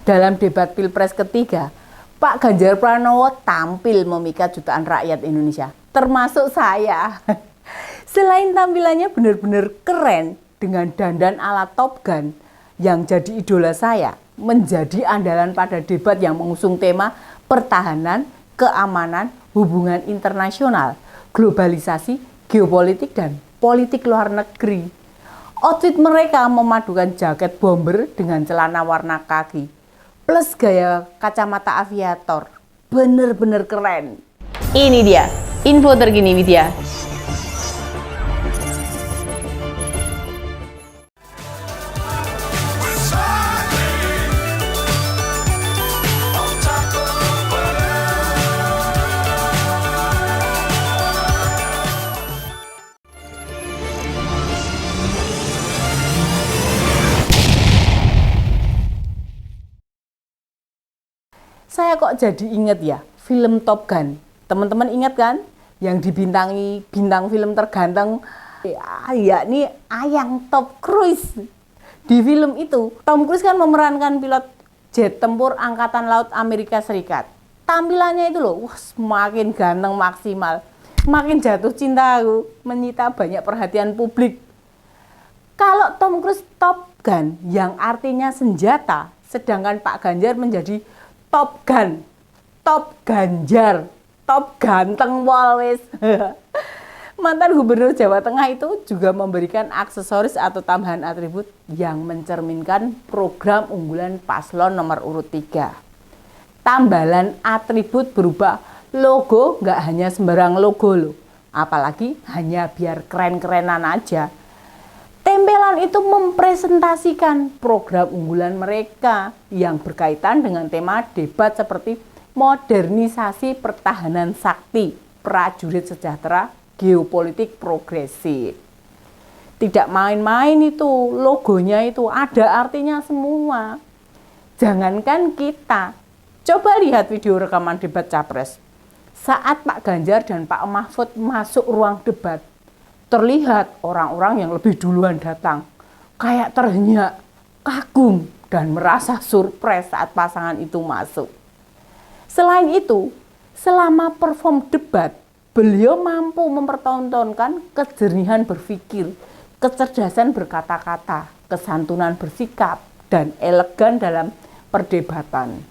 Dalam debat Pilpres ketiga, Pak Ganjar Pranowo tampil memikat jutaan rakyat Indonesia, termasuk saya. Selain tampilannya benar-benar keren dengan dandan ala Top Gun yang jadi idola saya, menjadi andalan pada debat yang mengusung tema pertahanan, keamanan, hubungan internasional, globalisasi, geopolitik, dan politik luar negeri. Outfit mereka memadukan jaket bomber dengan celana warna kaki, plus gaya kacamata aviator. Bener-bener keren. Ini dia, info terkini Widya. Saya kok jadi inget ya film Top Gun. Teman-teman ingat kan? Yang dibintangi bintang film terganteng yakni Ayang Tom Cruise. Di film itu, Tom Cruise kan memerankan pilot jet tempur Angkatan Laut Amerika Serikat. Tampilannya itu loh, semakin ganteng maksimal. Makin jatuh cinta aku, menyita banyak perhatian publik. Kalau Tom Cruise Top Gun yang artinya senjata, sedangkan Pak Ganjar menjadi Top Gun, Top Ganjar, Top ganteng walwes. Mantan Gubernur Jawa Tengah itu juga memberikan aksesoris atau tambahan atribut yang mencerminkan program unggulan paslon nomor urut 3. Tambalan atribut berupa logo, nggak hanya sembarang logo loh, apalagi hanya biar keren-kerenan aja. Tempelan itu mempresentasikan program unggulan mereka yang berkaitan dengan tema debat seperti modernisasi pertahanan sakti, prajurit sejahtera, geopolitik progresif. Tidak main-main itu, logonya itu ada artinya semua. Jangankan kita, coba lihat video rekaman debat Capres. Saat Pak Ganjar dan Pak Mahfud masuk ruang debat, terlihat orang-orang yang lebih duluan datang, kayak terhenyak, kagum, dan merasa surprise saat pasangan itu masuk. Selain itu, selama perform debat, beliau mampu mempertontonkan kejernihan berpikir, kecerdasan berkata-kata, kesantunan bersikap, dan elegan dalam perdebatan.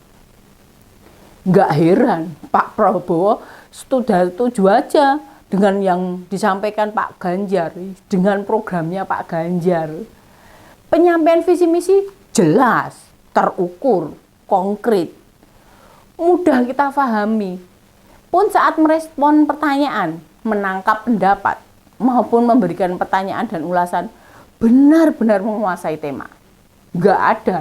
Nggak heran, Pak Prabowo setuju aja dengan yang disampaikan Pak Ganjar, dengan programnya Pak Ganjar. Penyampaian visi misi jelas, terukur, konkret, mudah kita pahami. Pun saat merespon pertanyaan, menangkap pendapat, maupun memberikan pertanyaan dan ulasan, benar-benar menguasai tema. Nggak ada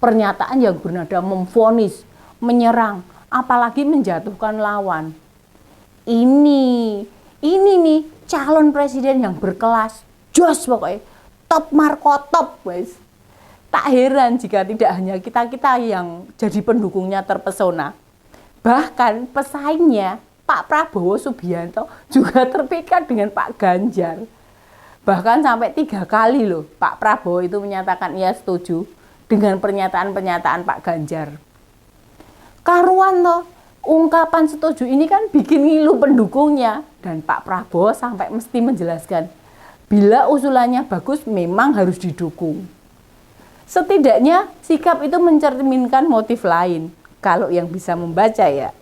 pernyataan yang bernada memvonis, menyerang, apalagi menjatuhkan lawan. Ini nih calon presiden yang berkelas, jos pokoknya, top markotop guys. Tak heran jika tidak hanya kita-kita yang jadi pendukungnya terpesona. Bahkan pesaingnya Pak Prabowo Subianto juga terpikat dengan Pak Ganjar. Bahkan sampai 3 kali loh Pak Prabowo itu menyatakan ia setuju dengan pernyataan-pernyataan Pak Ganjar. Karuan toh, ungkapan setuju ini kan bikin ngilu pendukungnya, dan Pak Prabowo sampai mesti menjelaskan bila usulannya bagus memang harus didukung. Setidaknya sikap itu mencerminkan motif lain, kalau yang bisa membaca ya.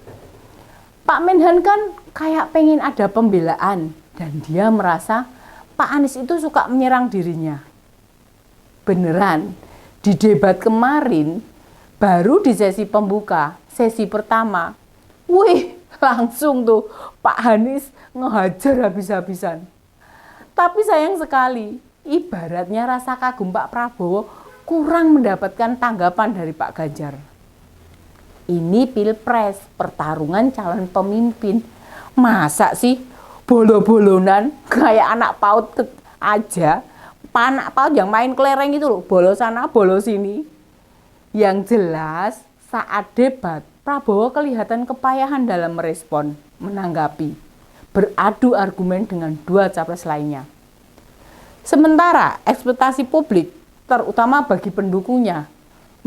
Pak Menhan kan kayak pengen ada pembelaan, dan dia merasa Pak Anies itu suka menyerang dirinya. Beneran, di debat kemarin, baru di sesi pembuka, sesi pertama, wih, langsung tuh Pak Anies ngehajar habis-habisan. Tapi sayang sekali, ibaratnya rasa kagum Pak Prabowo kurang mendapatkan tanggapan dari Pak Ganjar. Ini pilpres, pertarungan calon pemimpin. Masa sih bolo-bolonan kayak anak PAUD aja? Anak PAUD yang main kelereng itu loh, bolo sana, bolo sini. Yang jelas saat debat, Prabowo kelihatan kepayahan dalam merespon, menanggapi, beradu argumen dengan 2 capres lainnya. Sementara ekspektasi publik, terutama bagi pendukungnya,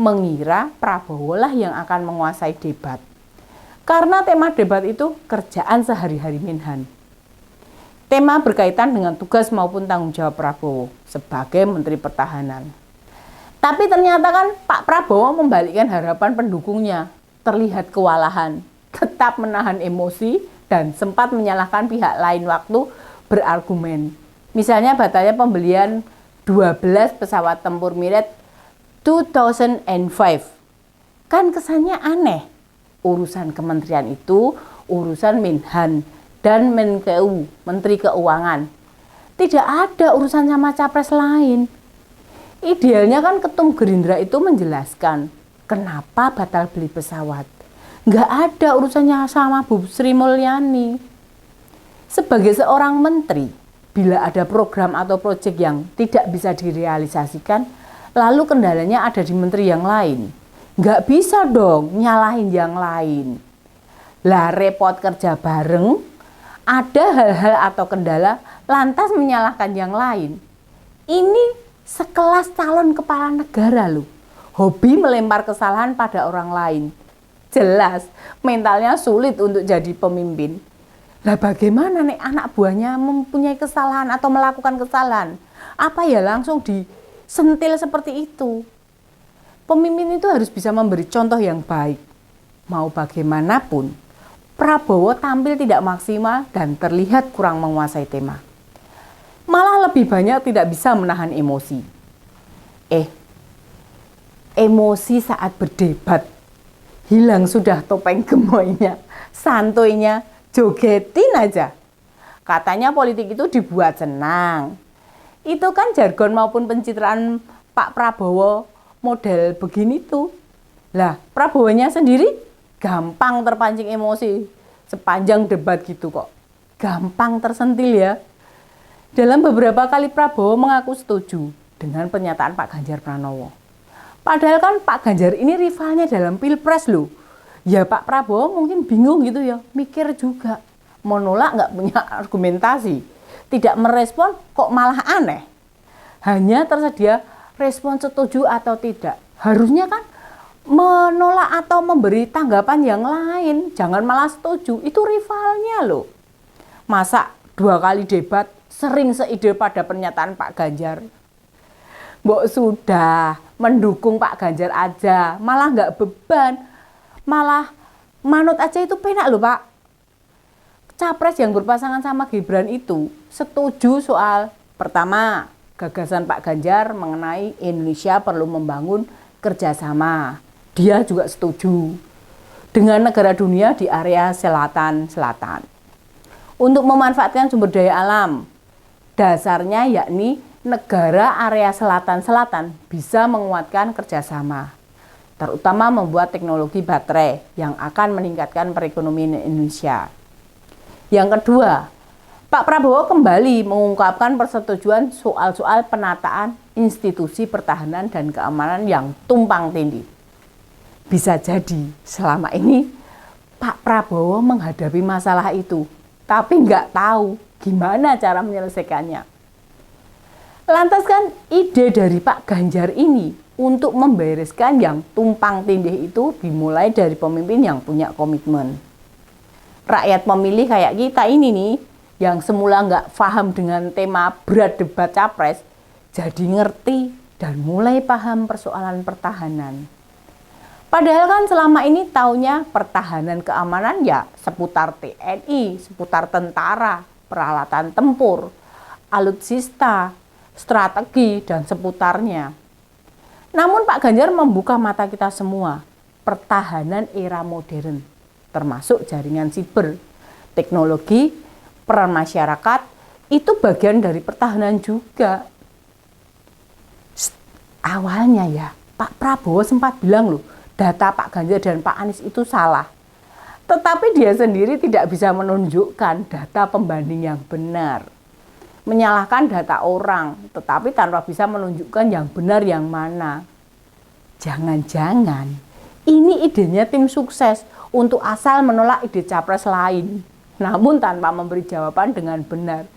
mengira Prabowo lah yang akan menguasai debat. Karena tema debat itu kerjaan sehari-hari Minhan. Tema berkaitan dengan tugas maupun tanggung jawab Prabowo sebagai Menteri Pertahanan. Tapi ternyata kan Pak Prabowo membalikkan harapan pendukungnya, terlihat kewalahan, tetap menahan emosi dan sempat menyalahkan pihak lain waktu berargumen. Misalnya batalnya pembelian 12 pesawat tempur Mirage 2005. Kan kesannya aneh. Urusan kementerian itu urusan Minhan dan Menkeu, Menteri Keuangan. Tidak ada urusan sama capres lain. Idealnya kan Ketum Gerindra itu menjelaskan kenapa batal beli pesawat. Nggak ada urusannya sama Bu Sri Mulyani. Sebagai seorang menteri, bila ada program atau proyek yang tidak bisa direalisasikan, lalu kendalanya ada di menteri yang lain. Nggak bisa dong nyalahin yang lain. Lah repot kerja bareng, ada hal-hal atau kendala, lantas menyalahkan yang lain. Ini sekelas calon kepala negara loh. Hobi melempar kesalahan pada orang lain. Jelas mentalnya sulit untuk jadi pemimpin. Lah bagaimana nih anak buahnya mempunyai kesalahan atau melakukan kesalahan? Apa ya langsung disentil seperti itu? Pemimpin itu harus bisa memberi contoh yang baik. Mau bagaimanapun, Prabowo tampil tidak maksimal dan terlihat kurang menguasai tema. Malah lebih banyak tidak bisa menahan emosi. Emosi saat berdebat. Hilang sudah topeng gemoynya, santuinya, jogetin aja. Katanya politik itu dibuat senang. Itu kan jargon maupun pencitraan Pak Prabowo model begini tuh. Lah, Prabowonya sendiri gampang terpancing emosi sepanjang debat gitu kok. Gampang tersentil ya. Dalam beberapa kali Prabowo mengaku setuju dengan pernyataan Pak Ganjar Pranowo. Padahal kan Pak Ganjar ini rivalnya dalam Pilpres loh. Ya Pak Prabowo mungkin bingung gitu ya, mikir juga. Menolak nggak punya argumentasi. Tidak merespon kok malah aneh. Hanya tersedia respon setuju atau tidak. Harusnya kan menolak atau memberi tanggapan yang lain. Jangan malah setuju, itu rivalnya loh. Masa 2 kali debat sering seide pada pernyataan Pak Ganjar. Mbok sudah mendukung Pak Ganjar aja, malah nggak beban, malah manut aja itu penak loh Pak. Capres yang berpasangan sama Gibran itu setuju soal pertama, gagasan Pak Ganjar mengenai Indonesia perlu membangun kerjasama. Dia juga setuju dengan negara dunia di area selatan-selatan untuk memanfaatkan sumber daya alam. Dasarnya yakni negara area selatan-selatan bisa menguatkan kerjasama, terutama membuat teknologi baterai yang akan meningkatkan perekonomian Indonesia. Yang kedua, Pak Prabowo kembali mengungkapkan persetujuan soal-soal penataan institusi pertahanan dan keamanan yang tumpang tindih. Bisa jadi selama ini Pak Prabowo menghadapi masalah itu, tapi nggak tahu gimana cara menyelesaikannya. Lantas kan ide dari Pak Ganjar ini untuk membereskan yang tumpang tindih itu dimulai dari pemimpin yang punya komitmen. Rakyat pemilih kayak kita ini nih, yang semula nggak paham dengan tema berat debat capres, jadi ngerti dan mulai paham persoalan pertahanan. Padahal kan selama ini taunya pertahanan keamanan ya seputar TNI, seputar tentara, peralatan tempur, alutsista, strategi, dan seputarnya. Namun Pak Ganjar membuka mata kita semua, pertahanan era modern, termasuk jaringan siber, teknologi, peran masyarakat, itu bagian dari pertahanan juga. Awalnya ya, Pak Prabowo sempat bilang loh, data Pak Ganjar dan Pak Anies itu salah. Tetapi dia sendiri tidak bisa menunjukkan data pembanding yang benar. Menyalahkan data orang, tetapi tanpa bisa menunjukkan yang benar yang mana. Jangan-jangan ini idenya tim sukses untuk asal menolak ide capres lain. Namun tanpa memberi jawaban dengan benar.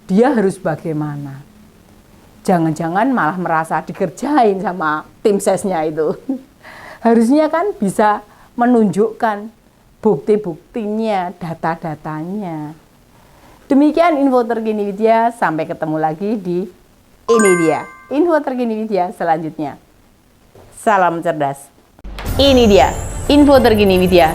Dia harus bagaimana? Jangan-jangan malah merasa dikerjain sama tim sesnya itu. Harusnya kan bisa menunjukkan bukti-buktinya, data-datanya. Demikian info terkini Widya, sampai ketemu lagi di Ini Dia, info terkini Widya selanjutnya. Salam cerdas. Ini dia info terkini Widya.